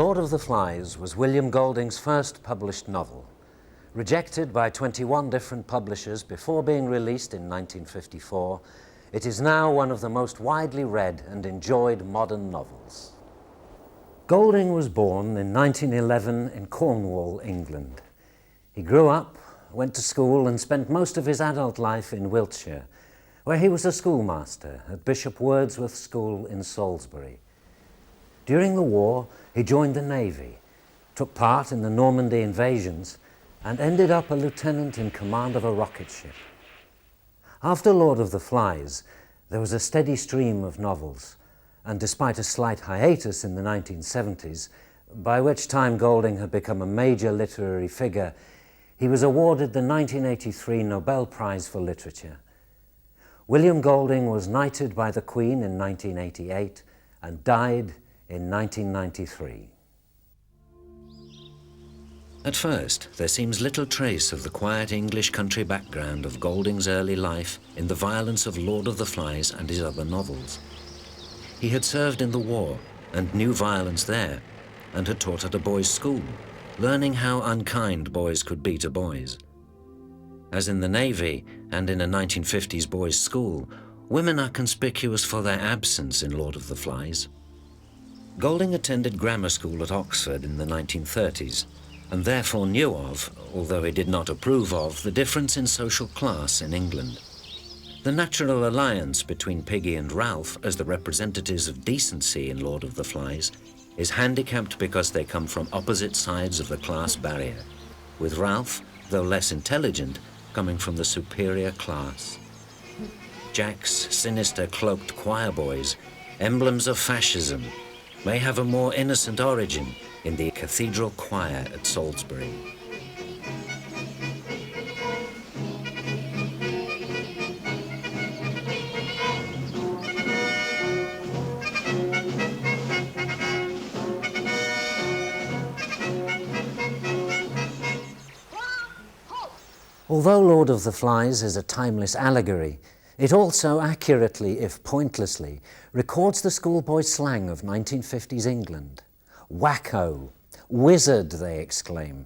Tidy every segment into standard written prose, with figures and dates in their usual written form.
Lord of the Flies was William Golding's first published novel. Rejected by 21 different publishers before being released in 1954, it is now one of the most widely read and enjoyed modern novels. Golding was born in 1911 in Cornwall, England. He grew up, went to school and spent most of his adult life in Wiltshire, where he was a schoolmaster at Bishop Wordsworth's School in Salisbury. During the war, he joined the Navy, took part in the Normandy invasions, and ended up a lieutenant in command of a rocket ship. After Lord of the Flies, there was a steady stream of novels, and despite a slight hiatus in the 1970s, by which time Golding had become a major literary figure, he was awarded the 1983 Nobel Prize for Literature. William Golding was knighted by the Queen in 1988 and died in 1993. At first, there seems little trace of the quiet English country background of Golding's early life in the violence of Lord of the Flies and his other novels. He had served in the war and knew violence there, and had taught at a boys' school, learning how unkind boys could be to boys. As in the Navy and in a 1950s boys' school, women are conspicuous for their absence in Lord of the Flies. Golding attended grammar school at Oxford in the 1930s, and therefore knew of, although he did not approve of, the difference in social class in England. The natural alliance between Piggy and Ralph as the representatives of decency in Lord of the Flies is handicapped because they come from opposite sides of the class barrier, with Ralph, though less intelligent, coming from the superior class. Jack's sinister cloaked choir boys, emblems of fascism, may have a more innocent origin in the cathedral choir at Salisbury. Although Lord of the Flies is a timeless allegory, it also accurately, if pointlessly, records the schoolboy slang of 1950s England. Wacko, wizard, they exclaim,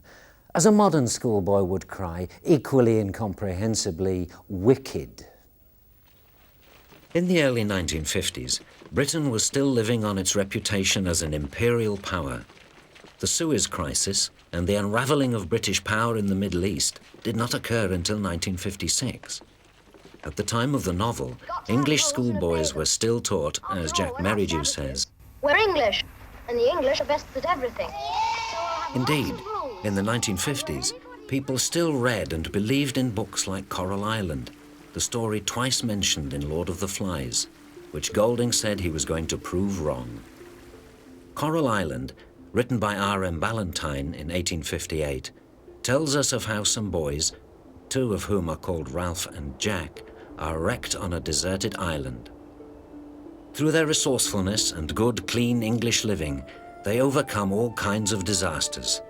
as a modern schoolboy would cry, equally incomprehensibly, wicked. In the early 1950s, Britain was still living on its reputation as an imperial power. The Suez Crisis and the unravelling of British power in the Middle East did not occur until 1956. At the time of the novel, English schoolboys were still taught, as Jack Merridew says, "We're English, and the English are best at everything." Indeed, in the 1950s, people still read and believed in books like Coral Island, the story twice mentioned in Lord of the Flies, which Golding said he was going to prove wrong. Coral Island, written by R.M. Ballantyne in 1858, tells us of how some boys, two of whom are called Ralph and Jack, are wrecked on a deserted island. Through their resourcefulness and good, clean English living, they overcome all kinds of disasters,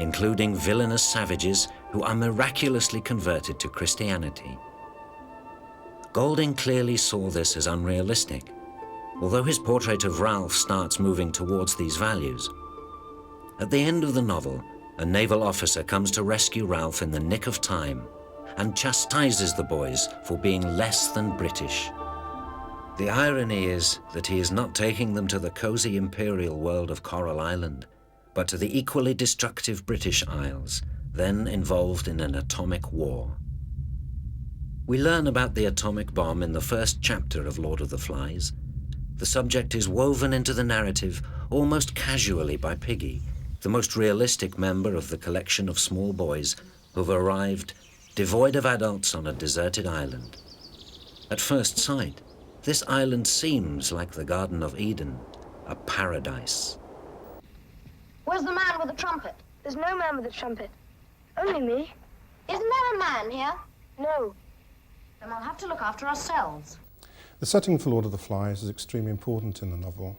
including villainous savages who are miraculously converted to Christianity. Golding clearly saw this as unrealistic, although his portrait of Ralph starts moving towards these values. At the end of the novel, a naval officer comes to rescue Ralph in the nick of time and chastises the boys for being less than British. The irony is that he is not taking them to the cosy imperial world of Coral Island, but to the equally destructive British Isles, then involved in an atomic war. We learn about the atomic bomb in the first chapter of Lord of the Flies. The subject is woven into the narrative almost casually by Piggy, the most realistic member of the collection of small boys who've arrived devoid of adults on a deserted island. At first sight, this island seems like the Garden of Eden, a paradise. Where's the man with the trumpet? There's no man with a trumpet. Only me. Isn't there a man here? No. Then we'll have to look after ourselves. The setting for Lord of the Flies is extremely important in the novel.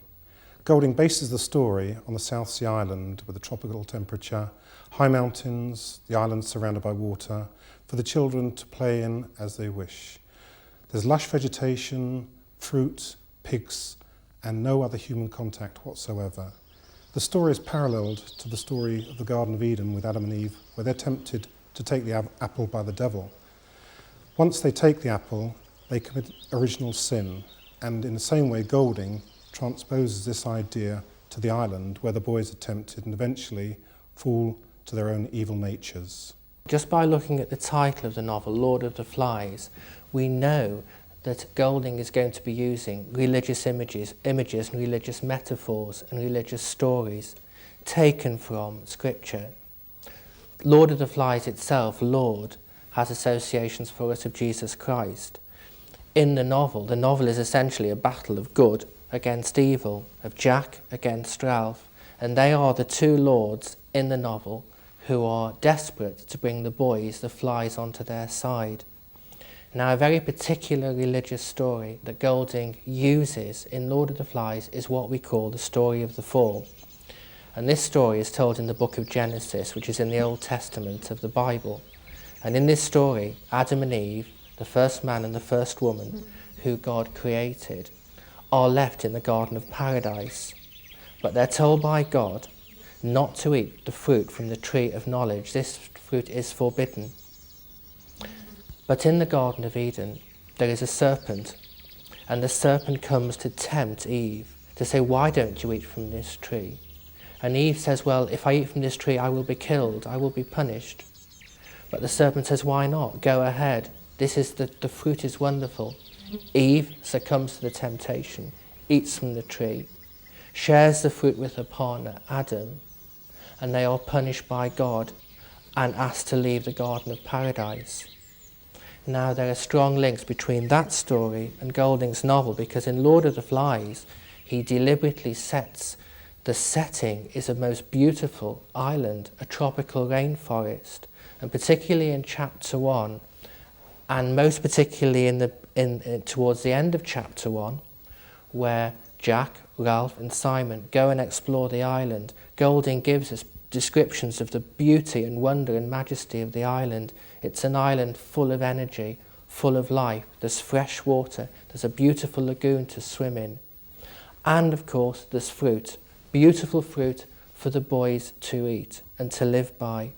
Golding bases the story on the South Sea Island with a tropical temperature, high mountains, the island surrounded by water, for the children to play in as they wish. There's lush vegetation, fruit, pigs, and no other human contact whatsoever. The story is paralleled to the story of the Garden of Eden with Adam and Eve, where they're tempted to take the apple by the devil. Once they take the apple, they commit original sin, and in the same way Golding transposes this idea to the island where the boys are tempted and eventually fall to their own evil natures. Just by looking at the title of the novel, Lord of the Flies, we know that Golding is going to be using religious images and religious metaphors and religious stories taken from scripture. Lord of the Flies itself, Lord, has associations for us of Jesus Christ. In the novel is essentially a battle of good against evil, of Jack against Ralph, and they are the two lords in the novel who are desperate to bring the boys, the flies, onto their side. Now, a very particular religious story that Golding uses in Lord of the Flies is what we call the story of the fall. And this story is told in the book of Genesis, which is in the Old Testament of the Bible. And in this story, Adam and Eve, the first man and the first woman who God created, are left in the Garden of Paradise. But they're told by God not to eat the fruit from the tree of knowledge. This fruit is forbidden. But in the Garden of Eden, there is a serpent, and the serpent comes to tempt Eve, to say, why don't you eat from this tree? And Eve says, well, if I eat from this tree, I will be killed, I will be punished. But the serpent says, why not? Go ahead. The fruit is wonderful. Eve succumbs to the temptation, eats from the tree, shares the fruit with her partner, Adam, and they are punished by God and asked to leave the Garden of Paradise. Now, there are strong links between that story and Golding's novel, because in Lord of the Flies, he deliberately sets the setting is a most beautiful island, a tropical rainforest, and particularly in chapter 1, and most particularly towards the end of chapter 1, where Jack, Ralph and Simon go and explore the island, Golding gives us descriptions of the beauty and wonder and majesty of the island. It's an island full of energy, full of life. There's fresh water, there's a beautiful lagoon to swim in. And of course, there's fruit, beautiful fruit for the boys to eat and to live by.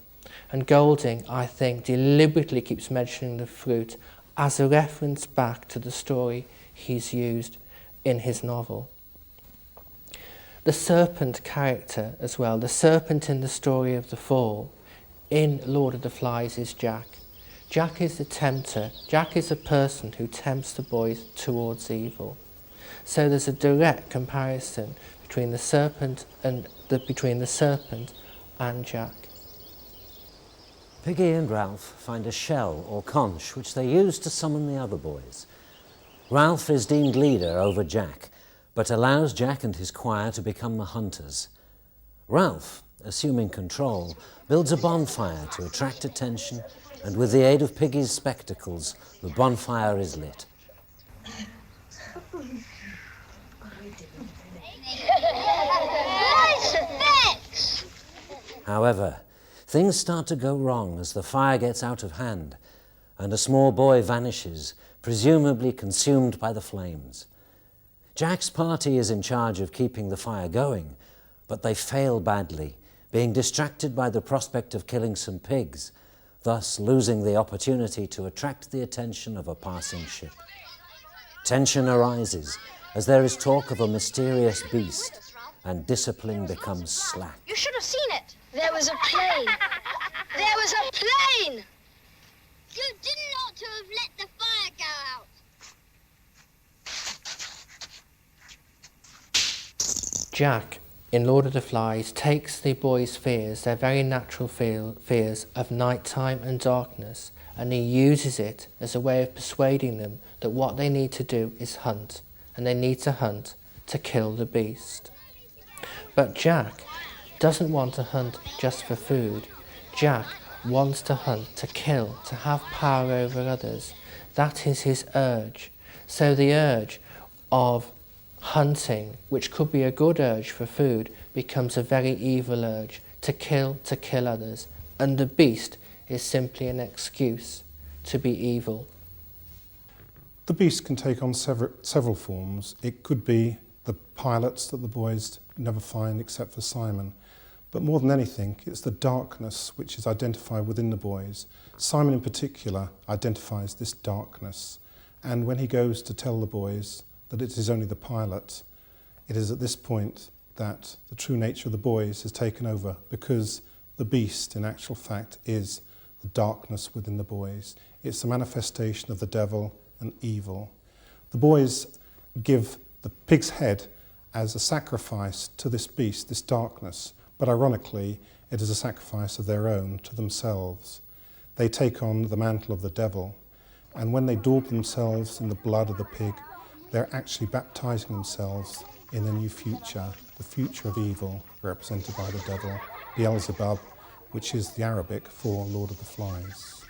And Golding, I think, deliberately keeps mentioning the fruit as a reference back to the story he's used in his novel. The serpent character as well, the serpent in the story of the fall, in Lord of the Flies is Jack. Jack is the tempter. Jack is the person who tempts the boys towards evil. So there's a direct comparison between the serpent and Jack. Piggy and Ralph find a shell or conch which they use to summon the other boys. Ralph is deemed leader over Jack, but allows Jack and his choir to become the hunters. Ralph, assuming control, builds a bonfire to attract attention, and with the aid of Piggy's spectacles, the bonfire is lit. However, things start to go wrong as the fire gets out of hand, and a small boy vanishes, presumably consumed by the flames. Jack's party is in charge of keeping the fire going, but they fail badly, being distracted by the prospect of killing some pigs, thus losing the opportunity to attract the attention of a passing ship. Tension arises as there is talk of a mysterious beast, and discipline becomes slack. You should have seen it. There was a plane. There was a plane! You didn't ought to have let the fire go out. Jack, in Lord of the Flies, takes the boys' fears, their very natural fears of nighttime and darkness, and he uses it as a way of persuading them that what they need to do is hunt, and they need to hunt to kill the beast. But Jack doesn't want to hunt just for food. Jack wants to hunt to kill, to have power over others. That is his urge. So the urge of hunting, which could be a good urge for food, becomes a very evil urge to kill others. And the beast is simply an excuse to be evil. The beast can take on several forms. It could be the pilots that the boys never find except for Simon. But more than anything, it's the darkness which is identified within the boys. Simon in particular identifies this darkness. And when he goes to tell the boys that it is only the pilot, it is at this point that the true nature of the boys is taken over, because the beast, in actual fact, is the darkness within the boys. It's a manifestation of the devil and evil. The boys give the pig's head as a sacrifice to this beast, this darkness, but ironically, it is a sacrifice of their own to themselves. They take on the mantle of the devil, and when they daub themselves in the blood of the pig, they're actually baptizing themselves in a new future, the future of evil, represented by the devil, Beelzebub, which is the Arabic for Lord of the Flies.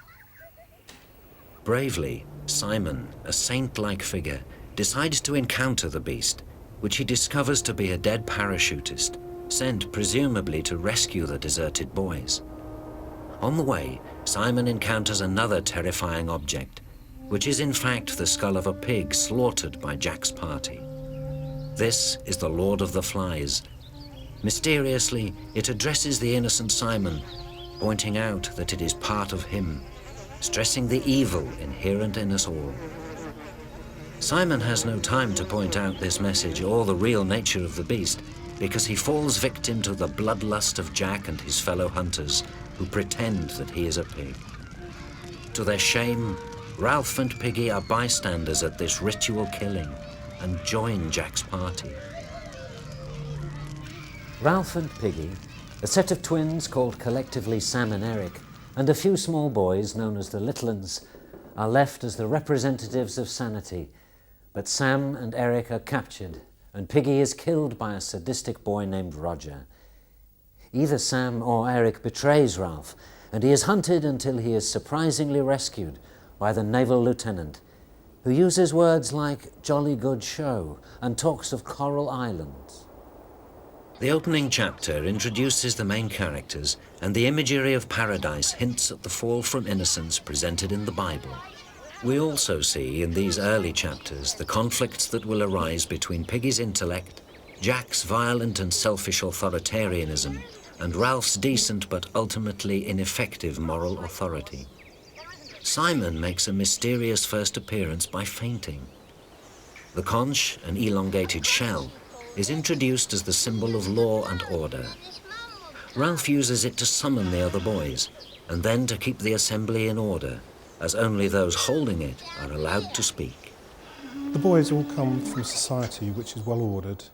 Bravely, Simon, a saint-like figure, decides to encounter the beast, which he discovers to be a dead parachutist, sent presumably to rescue the deserted boys. On the way, Simon encounters another terrifying object, which is in fact the skull of a pig slaughtered by Jack's party. This is the Lord of the Flies. Mysteriously, it addresses the innocent Simon, pointing out that it is part of him, stressing the evil inherent in us all. Simon has no time to point out this message or the real nature of the beast, because he falls victim to the bloodlust of Jack and his fellow hunters, who pretend that he is a pig. To their shame, Ralph and Piggy are bystanders at this ritual killing and join Jack's party. Ralph and Piggy, a set of twins called collectively Sam and Eric, and a few small boys known as the Little 'uns, are left as the representatives of sanity, but Sam and Eric are captured, and Piggy is killed by a sadistic boy named Roger. Either Sam or Eric betrays Ralph, and he is hunted until he is surprisingly rescued by the naval lieutenant, who uses words like "jolly good show" and talks of coral islands. The opening chapter introduces the main characters, and the imagery of paradise hints at the fall from innocence presented in the Bible. We also see in these early chapters the conflicts that will arise between Piggy's intellect, Jack's violent and selfish authoritarianism, and Ralph's decent but ultimately ineffective moral authority. Simon makes a mysterious first appearance by fainting. The conch, an elongated shell, is introduced as the symbol of law and order. Ralph uses it to summon the other boys, and then to keep the assembly in order, as only those holding it are allowed to speak. The boys all come from a society which is well ordered,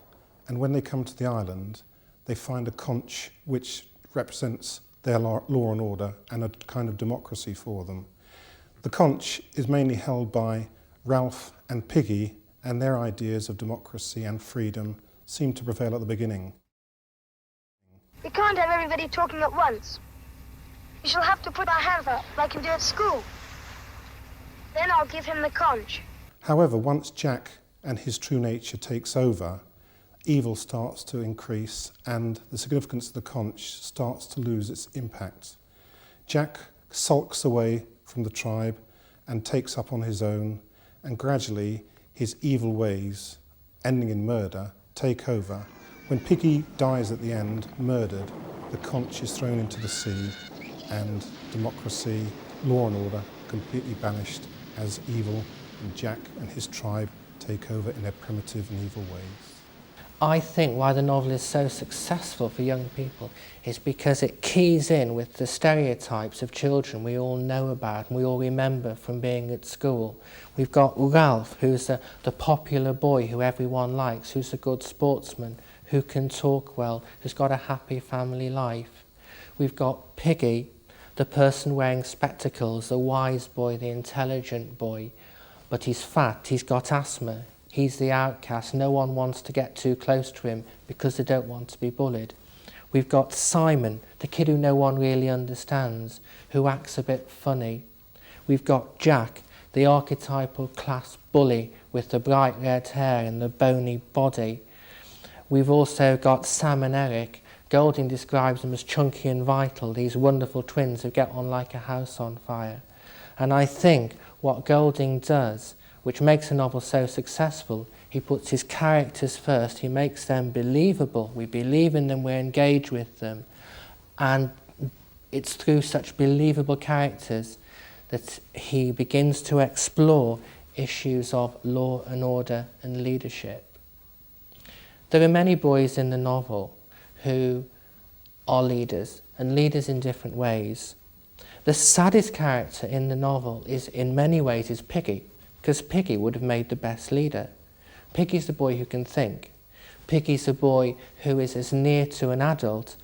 and when they come to the island, they find a conch which represents their law and order and a kind of democracy for them. The conch is mainly held by Ralph and Piggy, and their ideas of democracy and freedom seem to prevail at the beginning. We can't have everybody talking at once. We shall have to put our hands up like we do at school. Then I'll give him the conch. However, once Jack and his true nature takes over, evil starts to increase and the significance of the conch starts to lose its impact. Jack sulks away from the tribe and takes up on his own, and gradually his evil ways, ending in murder, take over. When Piggy dies at the end, murdered, the conch is thrown into the sea, and democracy, law and order, completely banished as evil, and Jack and his tribe take over in their primitive and evil ways. I think why the novel is so successful for young people is because it keys in with the stereotypes of children we all know about and we all remember from being at school. We've got Ralph, who's the popular boy who everyone likes, who's a good sportsman, who can talk well, who's got a happy family life. We've got Piggy, the person wearing spectacles, the wise boy, the intelligent boy, but he's fat, he's got asthma. He's the outcast. No one wants to get too close to him because they don't want to be bullied. We've got Simon, the kid who no one really understands, who acts a bit funny. We've got Jack, the archetypal class bully with the bright red hair and the bony body. We've also got Sam and Eric. Golding describes them as chunky and vital, these wonderful twins who get on like a house on fire. And I think what Golding does which makes a novel so successful. He puts his characters first, he makes them believable, we believe in them, we engage with them, and it's through such believable characters that he begins to explore issues of law and order and leadership. There are many boys in the novel who are leaders, and leaders in different ways. The saddest character in the novel is, in many ways, is Piggy, because Piggy would have made the best leader. Piggy's the boy who can think. Piggy's the boy who is as near to an adult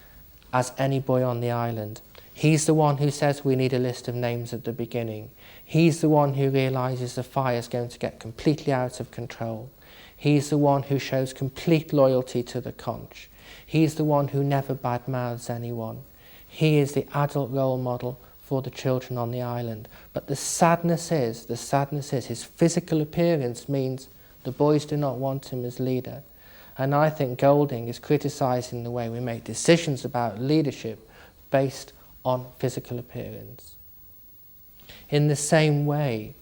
as any boy on the island. He's the one who says we need a list of names at the beginning. He's the one who realises the fire's going to get completely out of control. He's the one who shows complete loyalty to the conch. He's the one who never badmouths anyone. He is the adult role model for the children on the island. But the sadness is his physical appearance means the boys do not want him as leader. And I think Golding is criticising the way we make decisions about leadership based on physical appearance. In the same way,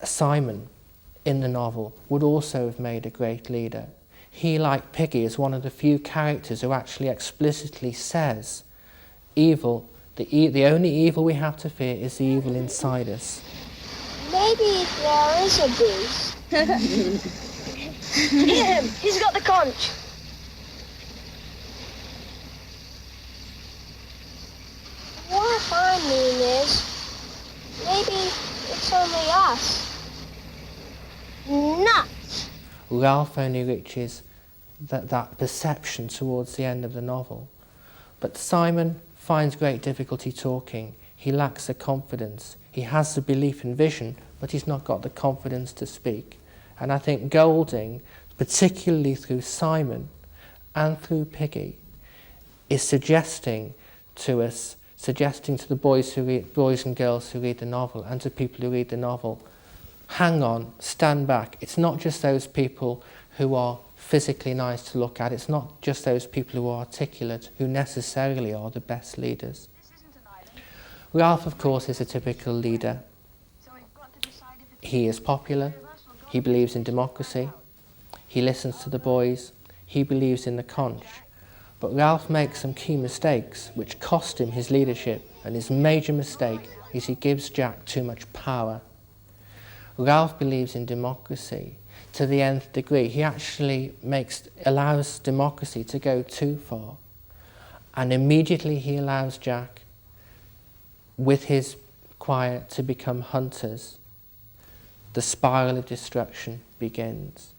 Simon in the novel would also have made a great leader. He, like Piggy, is one of the few characters who actually explicitly says evil, the only evil we have to fear is the evil inside us. Maybe there is a beast. Hit him! He's got the conch. What I mean is, maybe it's only us. Nuts! Ralph only reaches that perception towards the end of the novel. But Simon finds great difficulty talking. He lacks the confidence. He has the belief and vision, but he's not got the confidence to speak. And I think Golding, particularly through Simon and through Piggy, is suggesting to the boys and girls who read the novel, and to people who read the novel, hang on, stand back. It's not just those people who are physically nice to look at. It's not just those people who are articulate who necessarily are the best leaders. Ralph, of course, is a typical leader. He is popular. He believes in democracy. He listens to the boys. He believes in the conch. But Ralph makes some key mistakes which cost him his leadership, and his major mistake is he gives Jack too much power. Ralph believes in democracy to the nth degree. He actually allows democracy to go too far. And immediately he allows Jack, with his choir, to become hunters. The spiral of destruction begins.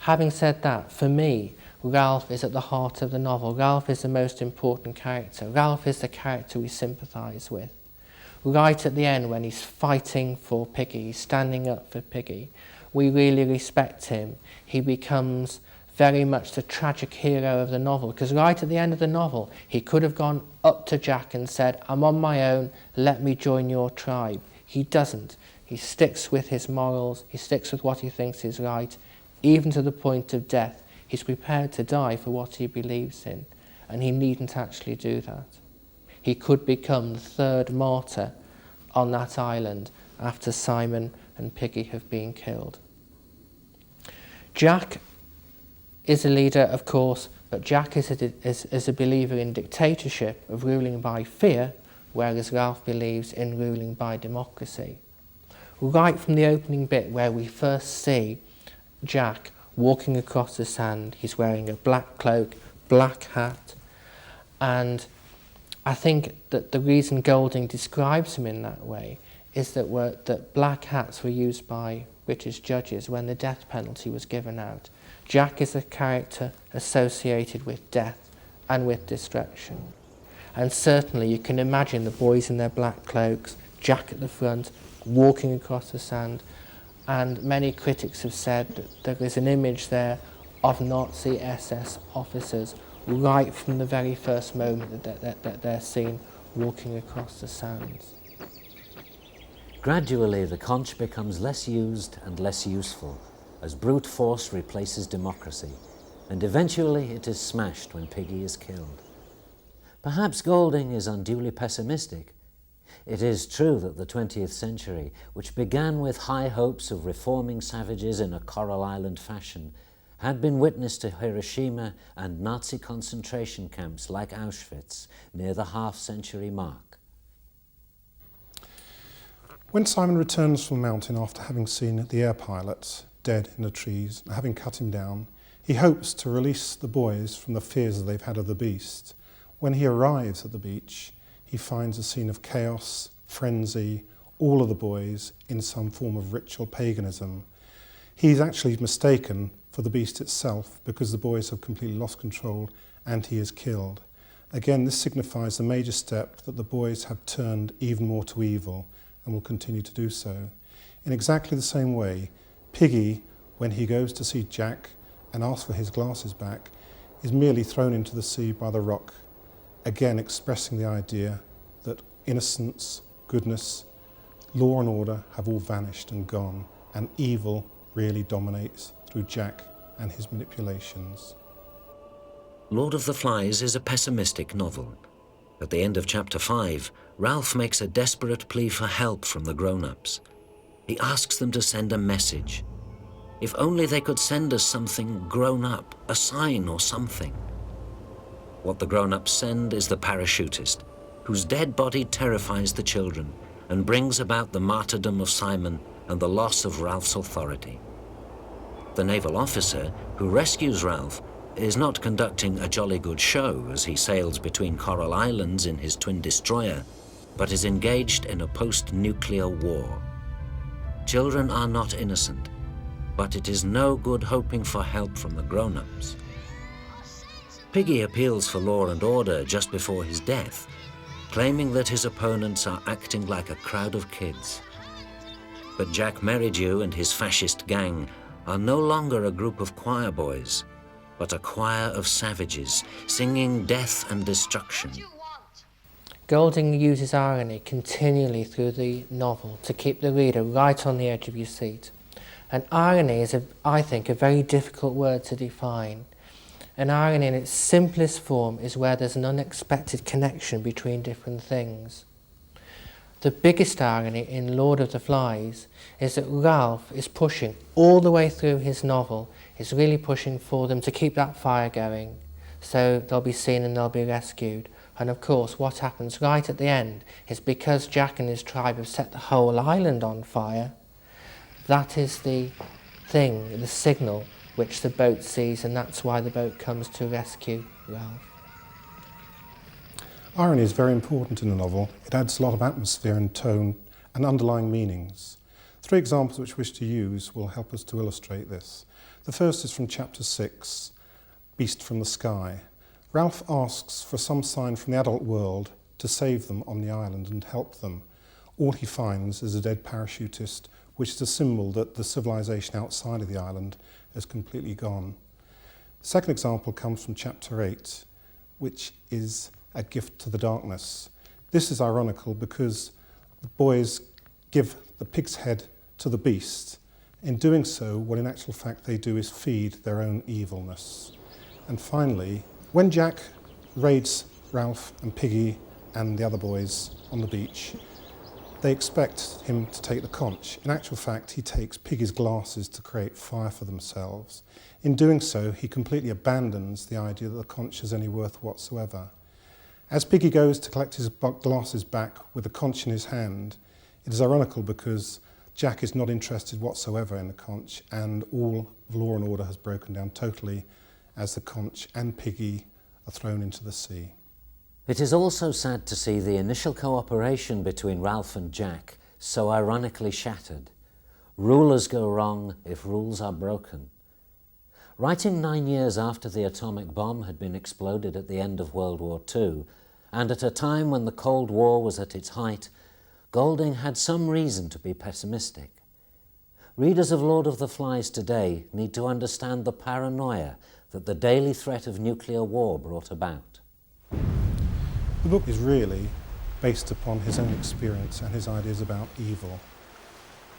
Having said that, for me, Ralph is at the heart of the novel. Ralph is the most important character. Ralph is the character we sympathise with. Right at the end, when he's fighting for Piggy, he's standing up for Piggy, we really respect him. He becomes very much the tragic hero of the novel, because right at the end of the novel, he could have gone up to Jack and said, I'm on my own, let me join your tribe. He doesn't. He sticks with his morals, he sticks with what he thinks is right, even to the point of death. He's prepared to die for what he believes in, and he needn't actually do that. He could become the third martyr on that island after Simon and Piggy have been killed. Jack is a leader, of course, but Jack is a believer in dictatorship, of ruling by fear, whereas Ralph believes in ruling by democracy. Right from the opening bit where we first see Jack walking across the sand, he's wearing a black cloak, black hat, and I think that the reason Golding describes him in that way is that black hats were used by British judges when the death penalty was given out. Jack is a character associated with death and with destruction. And certainly you can imagine the boys in their black cloaks, Jack at the front, walking across the sand, and many critics have said that there is an image there of Nazi SS officers right from the very first moment that they're seen walking across the sands. Gradually, the conch becomes less used and less useful as brute force replaces democracy, and eventually it is smashed when Piggy is killed. Perhaps Golding is unduly pessimistic. It is true that the 20th century, which began with high hopes of reforming savages in a Coral Island fashion, had been witness to Hiroshima and Nazi concentration camps like Auschwitz near the half-century mark. When Simon returns from the mountain after having seen the air pilot dead in the trees and having cut him down, he hopes to release the boys from the fears that they've had of the beast. When he arrives at the beach, he finds a scene of chaos, frenzy, all of the boys in some form of ritual paganism. He's actually mistaken for the beast itself because the boys have completely lost control and he is killed. Again, this signifies the major step that the boys have turned even more to evil and will continue to do so. In exactly the same way, Piggy, when he goes to see Jack and asks for his glasses back, is merely thrown into the sea by the rock, again expressing the idea that innocence, goodness, law and order have all vanished and gone, and evil really dominates through Jack and his manipulations. Lord of the Flies is a pessimistic novel. At the end of chapter 5, Ralph makes a desperate plea for help from the grown-ups. He asks them to send a message. If only they could send us something grown up, a sign or something. What the grown-ups send is the parachutist, whose dead body terrifies the children and brings about the martyrdom of Simon and the loss of Ralph's authority. The naval officer, who rescues Ralph, is not conducting a jolly good show as he sails between Coral Islands in his twin destroyer, but is engaged in a post-nuclear war. Children are not innocent, but it is no good hoping for help from the grown-ups. Piggy appeals for law and order just before his death, claiming that his opponents are acting like a crowd of kids. But Jack Merridew and his fascist gang are no longer a group of choir boys, but a choir of savages singing death and destruction. Golding uses irony continually through the novel to keep the reader right on the edge of your seat. And irony is, I think, a very difficult word to define. And irony in its simplest form is where there's an unexpected connection between different things. The biggest irony in Lord of the Flies is that Ralph is pushing all the way through his novel, is really pushing for them to keep that fire going, so they'll be seen and they'll be rescued. And of course, what happens right at the end is because Jack and his tribe have set the whole island on fire, that is the thing, the signal which the boat sees, and that's why the boat comes to rescue Ralph. Irony is very important in the novel. It adds a lot of atmosphere and tone and underlying meanings. 3 examples which I wish to use will help us to illustrate this. The first is from chapter 6, Beast from the Sky. Ralph asks for some sign from the adult world to save them on the island and help them. All he finds is a dead parachutist, which is a symbol that the civilization outside of the island has completely gone. The second example comes from chapter 8, which is a gift to the darkness. This is ironical because the boys give the pig's head to the beast. In doing so, what in actual fact they do is feed their own evilness. And finally, when Jack raids Ralph and Piggy and the other boys on the beach, they expect him to take the conch. In actual fact, he takes Piggy's glasses to create fire for themselves. In doing so, he completely abandons the idea that the conch has any worth whatsoever. As Piggy goes to collect his glasses back with the conch in his hand, it is ironical because Jack is not interested whatsoever in the conch, and all of law and order has broken down totally as the conch and Piggy are thrown into the sea. It is also sad to see the initial cooperation between Ralph and Jack so ironically shattered. Rulers go wrong if rules are broken. Writing 9 years after the atomic bomb had been exploded at the end of World War II, and at a time when the Cold War was at its height, Golding had some reason to be pessimistic. Readers of Lord of the Flies today need to understand the paranoia that the daily threat of nuclear war brought about. The book is really based upon his own experience and his ideas about evil.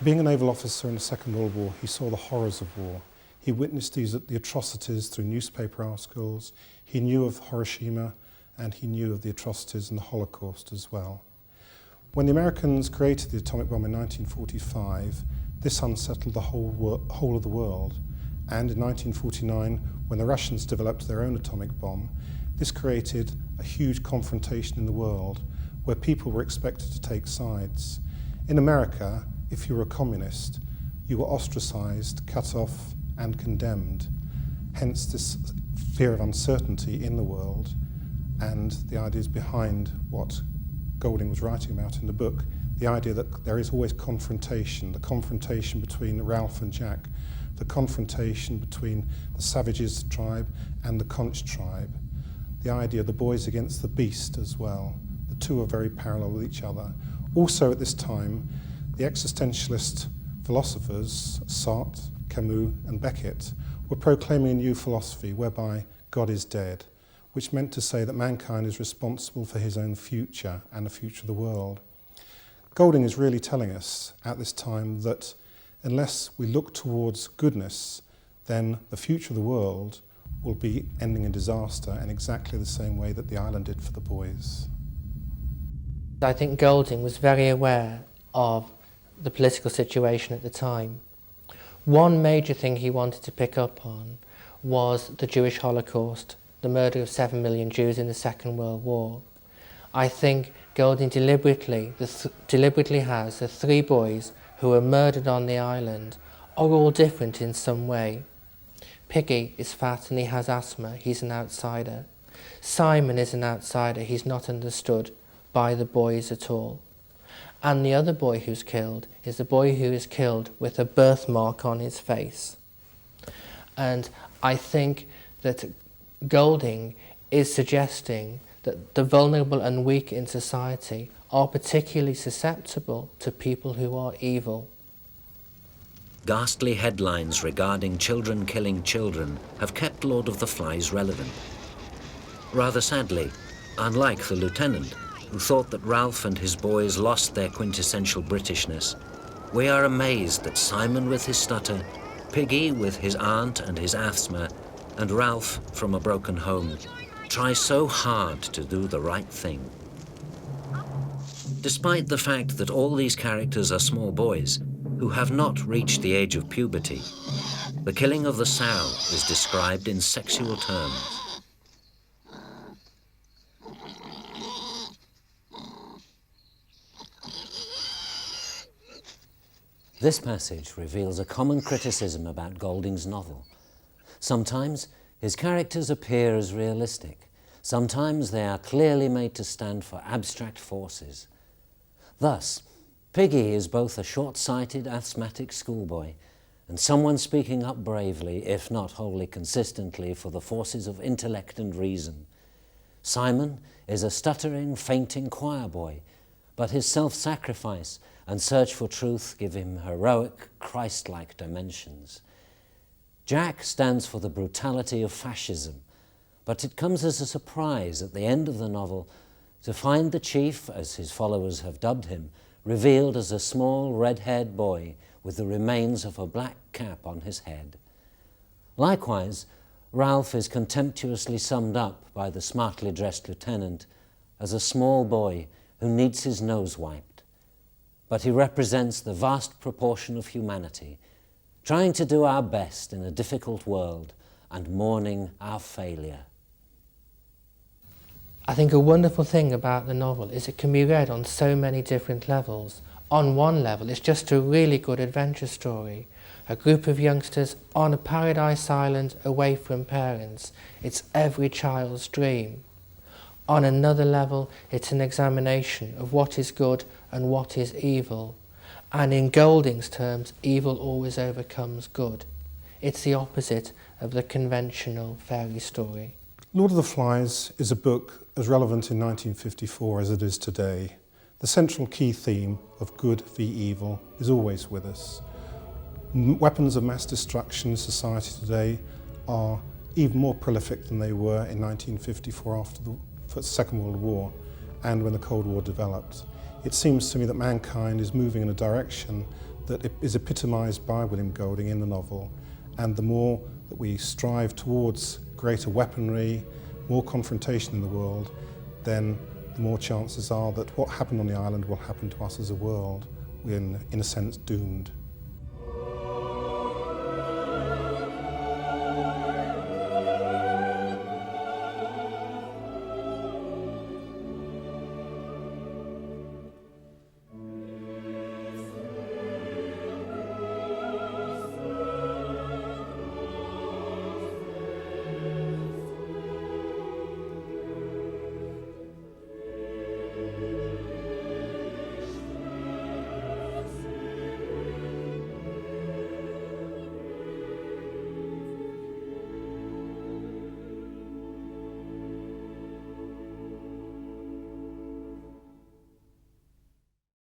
Being a naval officer in the Second World War, he saw the horrors of war. He witnessed the atrocities through newspaper articles. He knew of Hiroshima and he knew of the atrocities in the Holocaust as well. When the Americans created the atomic bomb in 1945, this unsettled the whole of the world. And in 1949, when the Russians developed their own atomic bomb, this created a huge confrontation in the world where people were expected to take sides. In America, if you were a communist, you were ostracized, cut off, and condemned. Hence this fear of uncertainty in the world and the ideas behind what Golding was writing about in the book, the idea that there is always confrontation, the confrontation between Ralph and Jack, the confrontation between the Savages tribe and the Conch tribe, the idea of the boys against the beast as well. The two are very parallel with each other. Also at this time, the existentialist philosophers, Sartre, Camus and Beckett, were proclaiming a new philosophy whereby God is dead, which meant to say that mankind is responsible for his own future and the future of the world. Golding is really telling us at this time that unless we look towards goodness, then the future of the world will be ending in disaster in exactly the same way that the island did for the boys. I think Golding was very aware of the political situation at the time. One major thing he wanted to pick up on was the Jewish Holocaust, the murder of 7 million Jews in the Second World War. I think Golding deliberately has the three boys who were murdered on the island are all different in some way. Piggy is fat and he has asthma, he's an outsider. Simon is an outsider, he's not understood by the boys at all. And the other boy who's killed is the boy who is killed with a birthmark on his face. And I think that Golding is suggesting that the vulnerable and weak in society are particularly susceptible to people who are evil. Ghastly headlines regarding children killing children have kept Lord of the Flies relevant. Rather sadly, unlike the lieutenant, who thought that Ralph and his boys lost their quintessential Britishness, we are amazed that Simon with his stutter, Piggy with his aunt and his asthma, and Ralph from a broken home try so hard to do the right thing. Despite the fact that all these characters are small boys who have not reached the age of puberty, the killing of the sow is described in sexual terms. This passage reveals a common criticism about Golding's novel. Sometimes his characters appear as realistic. Sometimes they are clearly made to stand for abstract forces. Thus, Piggy is both a short-sighted, asthmatic schoolboy and someone speaking up bravely, if not wholly consistently, for the forces of intellect and reason. Simon is a stuttering, fainting choir boy, but his self-sacrifice and search for truth give him heroic, Christ-like dimensions. Jack stands for the brutality of fascism, but it comes as a surprise at the end of the novel to find the chief, as his followers have dubbed him, revealed as a small red-haired boy with the remains of a black cap on his head. Likewise, Ralph is contemptuously summed up by the smartly dressed lieutenant as a small boy who needs his nose wiped. But he represents the vast proportion of humanity, trying to do our best in a difficult world and mourning our failure. I think a wonderful thing about the novel is it can be read on so many different levels. On one level, it's just a really good adventure story. A group of youngsters on a paradise island away from parents. It's every child's dream. On another level, it's an examination of what is good and what is evil. And in Golding's terms, evil always overcomes good. It's the opposite of the conventional fairy story. Lord of the Flies is a book as relevant in 1954 as it is today. The central key theme of good v evil is always with us. Weapons of mass destruction in society today are even more prolific than they were in 1954 after the Second World War and when the Cold War developed. It seems to me that mankind is moving in a direction that is epitomised by William Golding in the novel, and the more that we strive towards greater weaponry, more confrontation in the world, then the more chances are that what happened on the island will happen to us as a world. We're, in a sense, doomed.